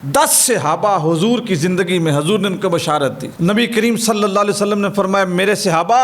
10 सहाबा हुजूर की ज़िंदगी में हुजूर ने उनको बशारत दी। नबी करीम सल्लल्लाहु अलैहि वसल्लम ने फरमाया, मेरे सहाबा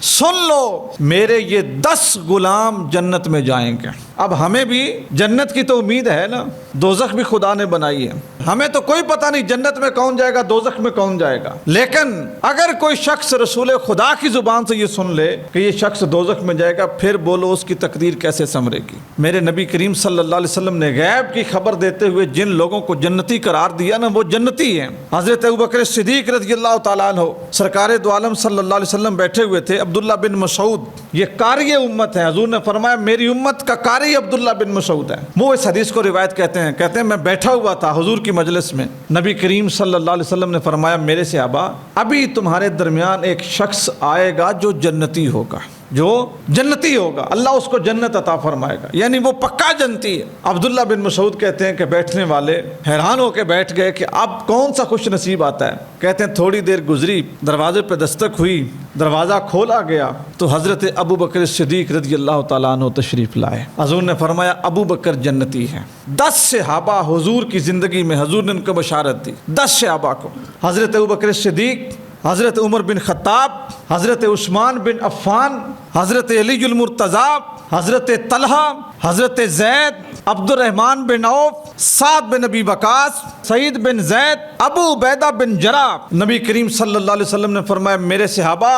सुन लो, मेरे ये 10 गुलाम जन्नत में जाएंगे। अब हमें भी जन्नत की तो उम्मीद है ना, दोज़ख भी खुदा ने बनाई है, हमें तो कोई पता नहीं जन्नत में कौन जाएगा, दोज़ख में कौन जाएगा। लेकिन अगर कोई शख्स रसूल खुदा की ज़ुबान से ये सुन ले कि ये शख्स दोज़ख में जाएगा, फिर बोलो उसकी तकदीर कैसे संवरेगी। मेरे नबी करीम सल्लल्लाहु अलैहि वसल्लम ने गैब की खबर देते हुए जिन लोगों को जन्नती करार दिया ना, वो जन्नती हैं। हज़रत अबू बकर सिद्दीक़ रज़ियल्लाहु ताला अन्हु, सरकार दो आलम सल्लल्लाहु अलैहि वसल्लम बैठे हुए थे। अब्दुल्ला बिन मसऊद ये कारी उम्मत है। हुजूर ने फरमाया, मेरी उम्मत का कारी अब्दुल्ला बिन मसऊद है। वो इस हदीस को रिवायत कहते हैं मैं बैठा हुआ था हुजूर की मजलिस में, नबी करीम सल्लल्लाहु अलैहि वसल्लम ने फरमाया, मेरे सहाबा अभी तुम्हारे दरमियान एक शख्स आएगा जो जन्नती होगा, जो जन्नती होगा, अल्लाह उसको जन्नत अता फरमाएगा, यानी वो पक्का जन्नती है। अब्दुल्ला बिन मसऊद कहते हैं कि बैठने वाले हैरान होकर बैठ गए कि अब कौन सा खुश नसीब आता है। कहते हैं थोड़ी देर गुजरी, दरवाजे पे दस्तक हुई, दरवाज़ा खोला गया तो हज़रत अबू बकर सिद्दीक़ रज़ियल्लाहु ताला अन्हु तशरीफ़ लाए। हुजूर ने फरमाया, अबू बकर जन्नती है। 10 सहाबा हुजूर की ज़िंदगी में हुजूर ने उनको बशारत दी, 10 सहाबा को। हज़रत अबू बकर सिद्दीक़, हज़रत उमर बिन खत्ताब, हज़रत उस्मान बिन अफ़्फ़ान, हज़रत अलीजुल मुर्तज़ा, हज़रत तलहा, हज़रत ज़ैद, अब्दुर्रहमान बिन औफ, साद बिन अबी वक़ास, सईद बिन ज़ैद, अबू उबैदा बिन जरा। नबी करीम सल्लल्लाहु अलैहि वसल्लम ने फरमाया, मेरे सहाबा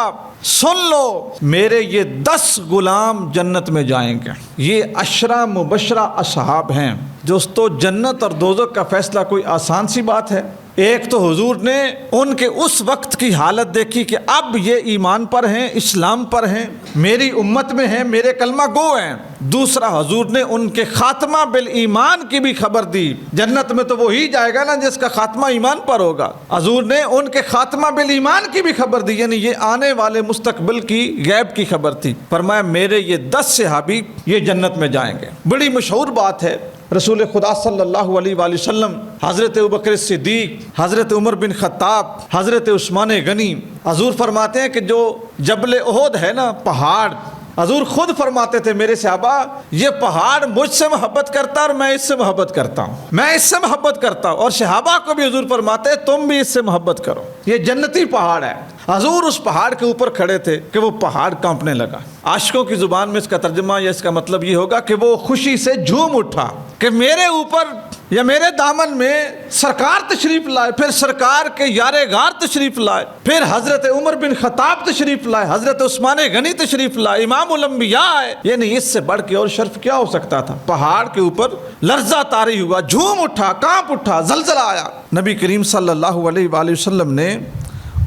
सुन लो, मेरे ये 10 गुलाम जन्नत में जाएंगे। ये अशरा मुबशरा असहाब हैं। दोस्तों, जन्नत और दोज़ख का फैसला कोई आसान सी बात है। एक तो हुजूर ने उनके उस वक्त की हालत देखी कि अब ये ईमान पर हैं, इस्लाम पर हैं, मेरी उम्मत में हैं, मेरे कलमा गो हैं। दूसरा, हुजूर ने उनके खात्मा बिल ईमान की भी खबर दी। जन्नत में तो वही जाएगा ना जिसका खात्मा ईमान पर होगा। हुजूर ने उनके खात्मा बिल ईमान की भी खबर दी, यानी ये आने वाले मुस्तकबिल की गैब की खबर थी। फरमाया, मेरे ये 10 सहाबी ये जन्नत में जाएंगे। बड़ी मशहूर बात है, रसूल खुदा सल्लल्लाहु अलैहि वसल्लम, हज़रत अबू बकर सिद्दीक़, हज़रत उमर बिन खत्ताब, हज़रत उस्मान गनी, हुजूर फरमाते हैं कि जो जबल ओहद है ना, पहाड़, हुजूर खुद फरमाते थे, मेरे सहाबा ये पहाड़ मुझसे मोहब्बत करता है और मैं इससे मोहब्बत करता हूँ, मैं इससे मोहब्बत करता हूँ। और सहाबा को भी हुजूर फरमाते हैं, तुम भी इससे मोहब्बत करो। ये जन्नती पहाड़ है। हुजूर उस पहाड़ के ऊपर खड़े थे कि वो पहाड़ कांपने लगा। आशिकों की जुबान में इसका तर्जुमा या इसका मतलब ये होगा कि वो खुशी से झूम उठा कि मेरे ऊपर या मेरे दामन में सरकार तशरीफ लाए, फिर सरकार के यारे गार तशरीफ लाए, फिर हजरत उमर बिन खत्ताब तशरीफ लाए, हजरत उस्मान गनी तशरीफ लाए, इमामुल अंबिया आए। यानी इससे बढ़ के और शर्फ क्या हो सकता था। पहाड़ के ऊपर लर्जा तारी हुआ, झूम उठा, कांप उठा, जलजला आया। नबी करीम सल्लल्लाहु अलैहि वसल्लम ने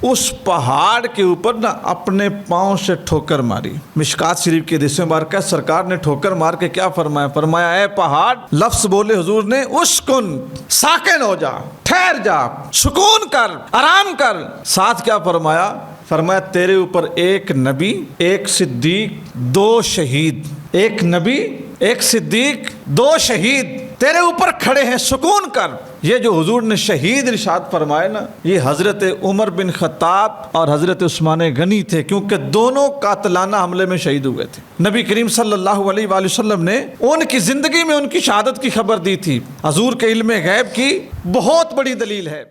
उस पहाड़ के ऊपर ना अपने पाँव से ठोकर मारी। मिशकात शरीफ के हदीस में बारका सरकार ने ठोकर मार के क्या फरमाया, फरमाया, ए पहाड़, लफ्ज बोले हुजूर ने, उस्कुन, साकिन हो जा, ठहर जा, सुकून कर, आराम कर। साथ क्या फरमाया, फरमाया, तेरे ऊपर एक नबी, एक सिद्दीक, 2 शहीद, एक नबी, एक सिद्दीक, 2 शहीद तेरे ऊपर खड़े हैं, सुकून कर। ये जो हुजूर ने शहीद इरशाद फरमाए ना, ये हज़रत उमर बिन खत्ताब और हज़रत उस्मान गनी थे, क्योंकि दोनों कातलाना हमले में शहीद हुए थे। नबी करीम सल्लल्लाहु अलैहि वसल्लम ने उनकी ज़िंदगी में उनकी शहादत की खबर दी थी। हुजूर के इल्म गैब की बहुत बड़ी दलील है।